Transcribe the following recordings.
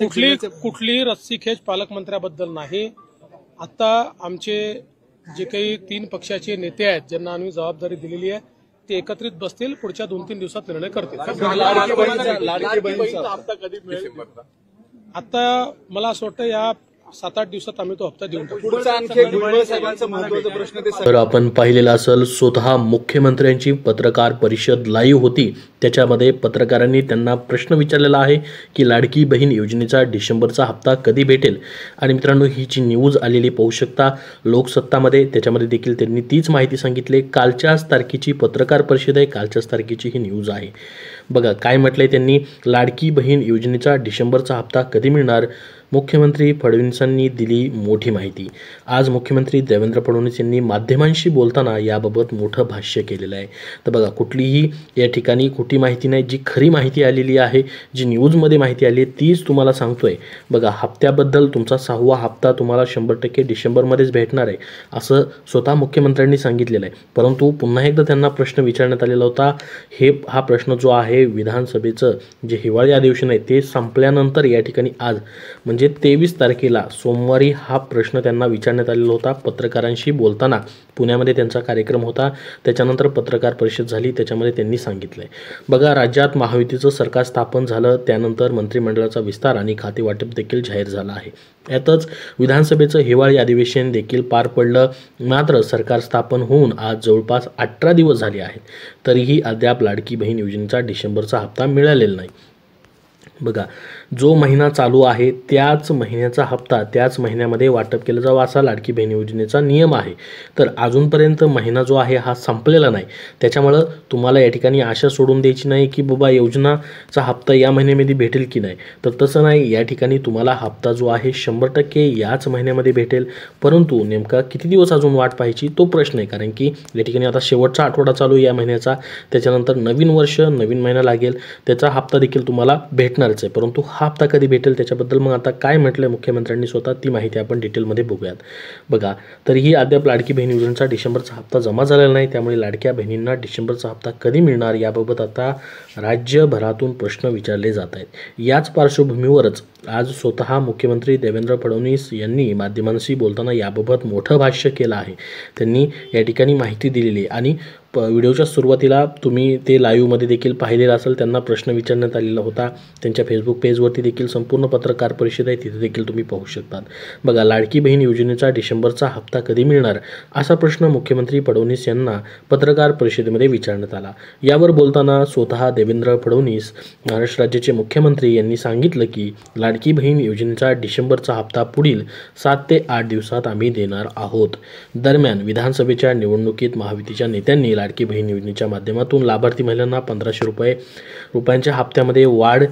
कुठली रस्सीखेच पालकमंत्र्याबद्दल नाही। आता आमचे जे काही 3 पक्षाचे नेते आहेत ज्यांना आम्ही जबाबदारी दिलेली आहे ते एकत्रित बसतील, पुढच्या 2-3 दिवसात निर्णय करतील। आता मला असं वाटतं या 7-8 दिवसात आम्ही तो हप्ता देऊन टाकू। तर आपण पाहिलेलं असेल, स्वतः मुख्यमंत्र्यांची पत्रकार परिषद लाईव्ह होती। त्याच्यामध्ये पत्रकारांनी त्यांना प्रश्न विचारलेला आहे की लाडकी बहीण योजनेचा डिसेंबरचा हप्ता कधी भेटेल। आणि मित्रांनो, ही जी न्यूज आलेली पाहू शकता लोकसत्तामध्ये, त्याच्यामध्ये देखील त्यांनी तीच माहिती सांगितली। कालच्याच तारखेची पत्रकार परिषद आहे, कालच्याच तारखेची ही न्यूज आहे। बघा काय म्हटलंय त्यांनी, लाडकी बहीण योजनेचा डिसेंबरचा हप्ता कधी मिळणार, मुख्यमंत्री फडणवीसांनी दिली मोठी माहिती। आज मुख्यमंत्री देवेंद्र फडणवीस यांनी माध्यमांशी बोलताना याबाबत मोठं भाष्य केलेलं आहे। तर बघा, कुठलीही या ठिकाणी खोटी माहिती नाही, जी खरी माहिती आलेली आहे, जी न्यूजमध्ये माहिती आली आहे तीच तुम्हाला सांगतोय। बघा, हप्त्याबद्दल तुमचा 6वा हप्ता तुम्हाला 100% डिसेंबरमध्येच भेटणार आहे असं स्वतः मुख्यमंत्र्यांनी सांगितलेलं आहे। परंतु पुन्हा एकदा त्यांना प्रश्न विचारण्यात आलेला होता, हा प्रश्न जो आहे विधानसभेचं जे हिवाळी अधिवेशन आहे ते संपल्यानंतर या ठिकाणी आज म्हणजे 23 तारखेला सोमवारी हा प्रश्न त्यांना विचारण्यात आलेला होता। पत्रकारांशी बोलताना पुण्यामध्ये त्यांचा कार्यक्रम होता, त्याच्यानंतर पत्रकार परिषद झाली, त्याच्यामध्ये त्यांनी सांगितलंय। बघा, राज्यात महायुतीचं सरकार स्थापन झालं, त्यानंतर मंत्रिमंडळाचा विस्तार आणि खाते वाटप देखील जाहीर झालं आहे। यातच विधानसभेचं हिवाळी अधिवेशन देखील पार पडलं। मात्र सरकार स्थापन होऊन आज जवळपास 18 दिवस झाले आहेत, तरीही अद्याप लाडकी बहीण योजनेचा डिसेंबरचा हप्ता मिळालेला नाही। बघा, जो महिना चालू आहे त्याच महिन्याचा हप्ता त्याच महिन्यामध्ये वाटप केलं जावं असा लाडकी बहीण योजनेचा नियम आहे। तर अजूनपर्यंत महिना जो आहे हा संपलेला नाही, त्याच्यामुळं तुम्हाला या ठिकाणी आशा सोडून द्यायची नाही की बाबा योजनाचा हप्ता या महिन्यामध्ये भेटेल की नाही। तर तसं नाही, या ठिकाणी तुम्हाला हप्ता जो आहे 100% याच महिन्यामध्ये भेटेल। परंतु नेमका किती दिवस अजून वाट पाहायची तो प्रश्न आहे, कारण की या ठिकाणी आता शेवटचा आठवडा चालू आहे या महिन्याचा, त्याच्यानंतर नवीन वर्ष नवीन महिना लागेल, त्याचा हप्ता देखील तुम्हाला भेटणारच आहे। परंतु हा हप्ता कधी भेटेल त्याच्याबद्दल मग आता काय म्हटलंय मुख्यमंत्र्यांनी स्वतः ती माहिती आपण डिटेलमध्ये बघूयात। बघा, तरीही अद्याप लाडकी बहीण योजनेचा डिसेंबरचा हप्ता जमा झालेला नाही, त्यामुळे लाडक्या बहिणींना डिसेंबरचा हप्ता कधी मिळणार याबाबत आता राज्यभरातून प्रश्न विचारले जात आहेत। याच पार्श्वभूमीवरच आज स्वतः मुख्यमंत्री देवेंद्र फडणवीस यांनी माध्यमांशी बोलताना याबाबत मोठं भाष्य केलं आहे। त्यांनी या ठिकाणी माहिती दिलेली आहे आणि व्हिडिओच्या सुरुवातीला तुम्ही ते लाईव्हमध्ये देखील पाहिलेलं असेल, त्यांना प्रश्न विचारण्यात आलेला होता। त्यांच्या फेसबुक पेजवरती देखील संपूर्ण पत्रकार परिषद आहे, तिथे देखील तुम्ही पाहू शकतात। बघा, लाडकी बहीण योजनेचा डिसेंबरचा हप्ता कधी मिळणार असा प्रश्न मुख्यमंत्री फडणवीस यांना पत्रकार परिषदेमध्ये विचारण्यात आला। यावर बोलताना स्वतः देवेंद्र फडणवीस महाराष्ट्र राज्याचे मुख्यमंत्री यांनी सांगितलं की लाडकी बहीण योजनेचा डिसेंबरचा हप्ता पुढील 7 ते 8 दिवसात आम्ही देणार आहोत। दरम्यान विधानसभेच्या निवडणुकीत महायुतीच्या नेत्यांनी लाडकी बहीण योजनेच्या माध्यमातून लाभार्थी महिलांना 1500 रुपयांच्या हप्त्यामध्ये वाढ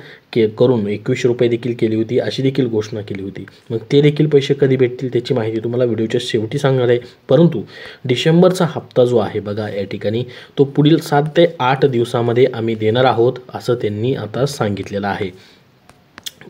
करून 2100 रुपये देखील केली होती, अशी देखील घोषणा केली होती। मग ते देखील पैसे कधी भेटतील त्याची माहिती तुम्हाला व्हिडिओच्या शेवटी सांगणार आहे। परंतु डिसेंबरचा हप्ता जो आहे बघा, या ठिकाणी तो पुढील 7 ते 8 दिवसामध्ये आम्ही देणार आहोत असं त्यांनी आता सांगितलेलं आहे।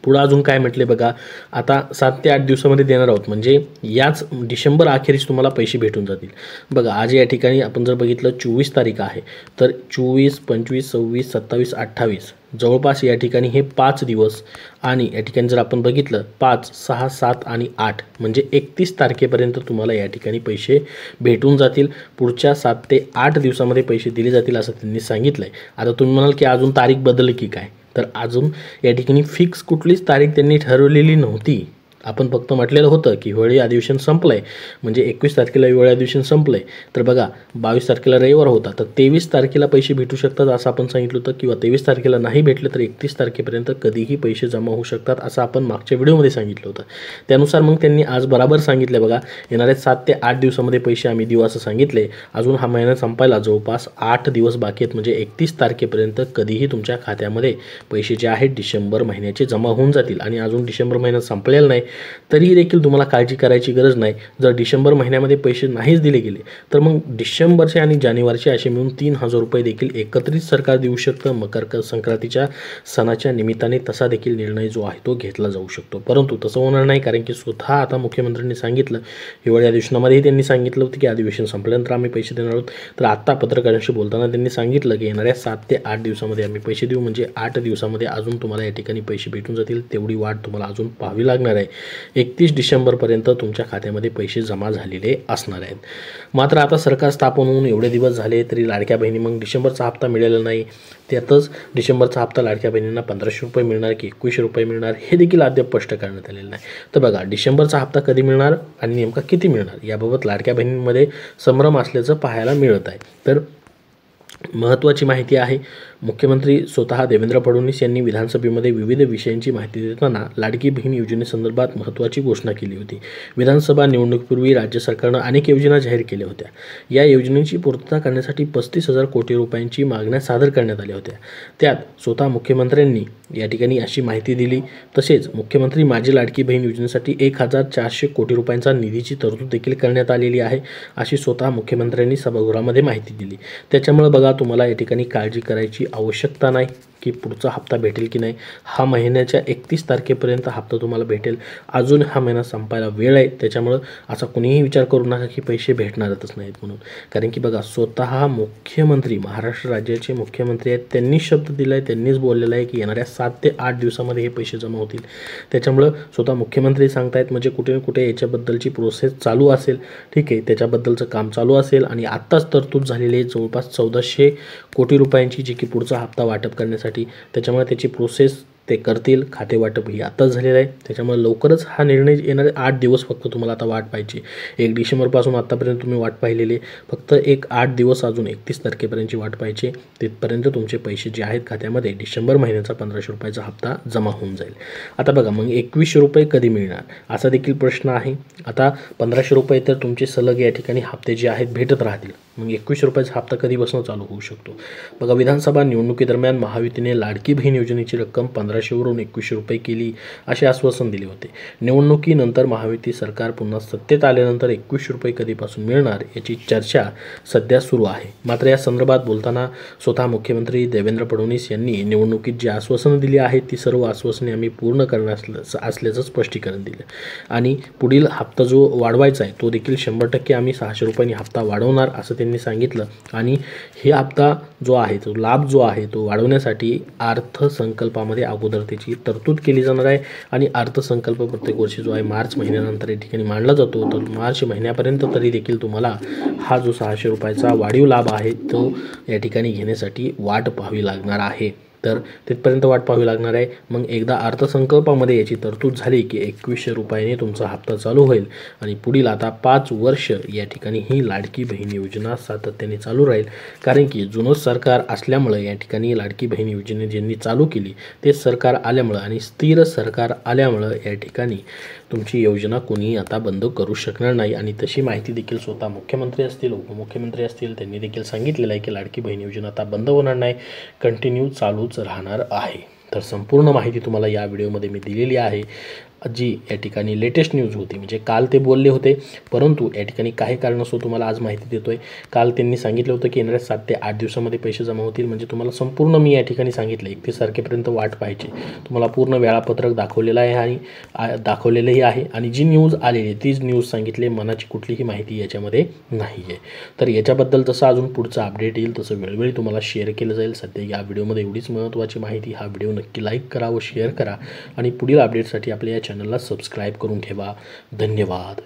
पुढं अजून काय म्हटले बघा, आता 7 ते 8 दिवसामध्ये देणार आहोत, म्हणजे याच डिसेंबर अखेरीस तुम्हाला पैसे भेटून जातील। बघा, आज या ठिकाणी आपण जर बघितलं 24 तारीख आहे, तर 24, 25, 26, 27, 28 जवळपास या ठिकाणी हे 5 दिवस, आणि या ठिकाणी जर आपण बघितलं 5, 6, 7 आणि 8 म्हणजे 31 तारखेपर्यंत तुम्हाला या ठिकाणी पैसे भेटून जातील। पुढच्या 7 ते 8 दिवसामध्ये पैसे दिले जातील असं त्यांनी सांगितलं आहे। आता तुम्ही म्हणाल की अजून तारीख बदलली की काय, तर अजून या ठिकाणी फिक्स कुठलीच तारीख त्यांनी ठरवलेली नव्हती। आपण फक्त म्हटलेलं होतं की हिवाळी अधिवेशन संपलं आहे, म्हणजे 21 तारखेला हिवाळी अधिवेशन संपलं आहे, तर बघा 22 तारखेला रविवार होता, तर 23 तारखेला पैसे भेटू शकतात असं आपण सांगितलं होतं, किंवा 23 तारखेला नाही भेटले तर 31 तारखेपर्यंत कधीही पैसे जमा होऊ शकतात असं आपण मागच्या व्हिडिओमध्ये सांगितलं होतं। त्यानुसार मग त्यांनी आज बराबर सांगितलं, बघा येणाऱ्या 7 ते 8 दिवसामध्ये पैसे आम्ही देऊ असं सांगितले। अजून हा महिना संपायला जवळपास 8 दिवस बाकी आहेत, म्हणजे 31 तारखेपर्यंत कधीही तुमच्या खात्यामध्ये पैसे जे आहेत डिसेंबर महिन्याचे जमा होऊन जातील। आणि अजून डिसेंबर महिना संपलेला नाही, तरीही देखील तुम्हाला काळजी करायची गरज नाही. जर डिसेंबर महिन्यामध्ये पैसे नाहीच दिले गेले तर मग डिसेंबरचे आणि जानेवारीचे असे मिळून 3,000 रुपये देखील एकत्रित सरकार देऊ शकतं. मकर संक्रांतीच्या सणाच्या निमित्ताने तसा देखील निर्णय जो आहे तो घेतला जाऊ शकतो. परंतु तसं होणार नाही, कारण की स्वतः आता मुख्यमंत्र्यांनी सांगितलं, हिवाळी अधिवेशनामध्येही त्यांनी सांगितलं होतं की अधिवेशन संपल्यानंतर आम्ही पैसे देणार आहोत. तर आत्ता पत्रकारांशी बोलताना त्यांनी सांगितलं की येणाऱ्या 7 ते 8 दिवसामध्ये आम्ही पैसे देऊ, म्हणजे 8 दिवसामध्ये अजून तुम्हाला या ठिकाणी पैसे भेटून जातील. तेवढी वाट तुम्हाला अजून पाहावी लागणार आहे. 31 डिसेंबरपर्यंत तुमच्या खात्यामध्ये पैसे जमा झालेले असणार आहेत. मात्र आता सरकार स्थापन होऊन एवढे दिवस झाले तरी लाडक्या बहिणी मग डिसेंबरचा हप्ता मिळालेला नाही. त्यातच डिसेंबरचा हप्ता लाडक्या बहिणींना 1,500 रुपये मिळणार की 2,100 रुपये मिळणार हे देखील अद्याप स्पष्ट करण्यात आलेलं नाही. तर बघा, डिसेंबरचा हप्ता कधी मिळणार आणि नेमका किती मिळणार याबाबत लाडक्या बहिणींमध्ये संभ्रम असल्याचं पाहायला मिळत आहे. तर महत्त्वाची माहिती आहे. मुख्यमंत्री स्वतः देवेंद्र फडणवीस यांनी विधानसभेमध्ये विविध विषयांची माहिती देताना लाडकी बहीण योजनेसंदर्भात महत्त्वाची घोषणा केली होती. विधानसभा निवडणुकीपूर्वी राज्य सरकारनं अनेक योजना जाहीर केल्या होत्या. या योजनेची पूर्तता करण्यासाठी 35,000 कोटी रुपयांची मागण्या सादर करण्यात आल्या होत्या. त्यात स्वतः मुख्यमंत्र्यांनी या ठिकाणी अशी माहिती दिली. तसेच मुख्यमंत्री माझी लाडकी बहीण योजनेसाठी 1,400 कोटी रुपयांचा निधीची तरतूद देखील करण्यात आलेली आहे, अशी स्वतः मुख्यमंत्र्यांनी सभागृहामध्ये माहिती दिली. त्याच्यामुळे बघा, तुम्हाला या ठिकाणी काळजी करायची आवश्यकता नाही की पुढचा हप्ता भेटेल की नाही. हा महिन्याच्या 31 तारखेपर्यंत हप्ता तुम्हाला भेटेल. अजून हा महिना संपायला वेळ आहे. त्याच्यामुळं असा कुणीही विचार करू नका की पैसे भेटणारच नाहीत म्हणून, कारण की बघा, स्वतः मुख्यमंत्री, महाराष्ट्र राज्याचे मुख्यमंत्री आहेत, त्यांनी शब्द दिला आहे, त्यांनीच बोललेलं आहे की येणाऱ्या 7 ते 8 दिवसामध्ये हे पैसे जमा होतील. त्याच्यामुळं स्वतः मुख्यमंत्री सांगतायत, म्हणजे कुठे ना कुठे याच्याबद्दलची प्रोसेस चालू असेल. ठीक आहे, त्याच्याबद्दलचं काम चालू असेल आणि आत्ताच तरतूद झालेली आहे जवळपास 1,400 कोटी रुपयांची, जी की पुढचा हप्ता वाटप करण्यासाठी. त्याच्यामुळे त्याची प्रोसेस ते करतील. खाते वाटप ही आताच झालेलं आहे. त्याच्यामुळे लवकरच हा निर्णय येणारे 8 दिवस फक्त तुम्हाला आता वाट पाहिजे. 1 डिसेंबरपासून आत्तापर्यंत तुम्ही वाट पाहिलेली, फक्त 8 दिवस अजून 31 तारखेपर्यंतची वाट पाहिजे. तिथपर्यंत तुमचे पैसे जे आहेत खात्यामध्ये डिसेंबर महिन्याचा 1,500 रुपयाचा हप्ता जमा होऊन जाईल. आता बघा, मग 2,100 रुपये कधी मिळणार असा देखील प्रश्न आहे. आता 1,500 रुपये तर तुमचे सलग या ठिकाणी हप्ते जे आहेत भेटत राहतील. मग 2,100 रुपयाचा हप्ता कधीपासून चालू होऊ शकतो? बघा, विधानसभा निवडणुकीदरम्यान महायुतीने लाडकी बहीण योजनेची रक्कम 1,500 वरून 2,100 रुपये केली असे आश्वासन दिले होते. निवडणुकीनंतर महायुती सरकार पुन्हा सत्तेत आल्यानंतर 2,100 रुपये कधीपासून मिळणार याची चर्चा सध्या सुरू आहे. मात्र या संदर्भात बोलताना स्वतः मुख्यमंत्री देवेंद्र फडणवीस यांनी निवडणुकीत जी आश्वासनं दिली आहेत ती सर्व आश्वासने आम्ही पूर्ण करणार असल्याचं स्पष्टीकरण दिलं आणि पुढील हप्ता जो वाढवायचा आहे तो देखील 100% आम्ही 600 रुपयांनी हप्ता वाढवणार असं त्यांनी सांगितलं. आणि हे हप्ता जो आहे, तो लाभ जो आहे तो वाढवण्यासाठी अर्थसंकल्पामध्ये अगोदर त्याची तरतूद केली जाणार आहे आणि अर्थसंकल्प प्रत्येक वर्षी जो आहे मार्च महिन्यानंतर या ठिकाणी मांडला जातो. तर मार्च महिन्यापर्यंत तरी देखील तुम्हाला हा जो 600 रुपयाचा वाढीव लाभ आहे तो या ठिकाणी घेण्यासाठी वाट पाहावी लागणार आहे. तर तिथपर्यंत वाट पाहावी लागणार आहे. मग एकदा अर्थसंकल्पामध्ये याची तरतूद झाली की 2,100 रुपयाने तुमचा हप्ता चालू होईल आणि पुढील आता 5 वर्ष या ठिकाणी ही लाडकी बहीण योजना सातत्याने चालू राहील. कारण की जुनं सरकार असल्यामुळं या ठिकाणी लाडकी बहीण योजने ज्यांनी चालू केली ते सरकार आल्यामुळं आणि स्थिर सरकार आल्यामुळं या ठिकाणी तुमची योजना कोणीही आता बंद करू शकणार नाही. आणि तशी माहिती देखील स्वतः मुख्यमंत्री असतील, उपमुख्यमंत्री असतील, त्यांनी देखील सांगितलेलं आहे की लाडकी बहीण योजना आता बंद होणार नाही, कंटिन्यू चालूच राहणार आहे. तर संपूर्ण माहिती तुम्हाला या व्हिडिओमध्ये मी दिलेली आहे, जी या ठिकाणी लेटेस्ट न्यूज होती. म्हणजे काल ते बोलले होते, परंतु या ठिकाणी काही कारणास्तव तुम्हाला आज माहिती देतोय. काल त्यांनी सांगितलं होतं की येणाऱ्या 7 ते 8 दिवसामध्ये पैसे जमा होतील. म्हणजे तुम्हाला संपूर्ण मी या ठिकाणी सांगितलं 31 तारखेपर्यंत वाट पाहिजे. तुम्हाला पूर्ण वेळापत्रक दाखवलेलं आहे आणि दाखवलेलंही आहे आणि जी न्यूज आलेली तीच न्यूज सांगितली. मनाची कुठलीही माहिती याच्यामध्ये नाही आहे. तर याच्याबद्दल जसं अजून पुढचं अपडेट येईल तसं वेळोवेळी तुम्हाला शेअर केलं जाईल. सध्या या व्हिडिओमध्ये एवढीच महत्त्वाची माहिती. हा व्हिडिओ नक्की लाईक करा व शेअर करा आणि पुढील अपडेटसाठी आपल्या या चॅनलला सबस्क्राईब करून ठेवा. धन्यवाद.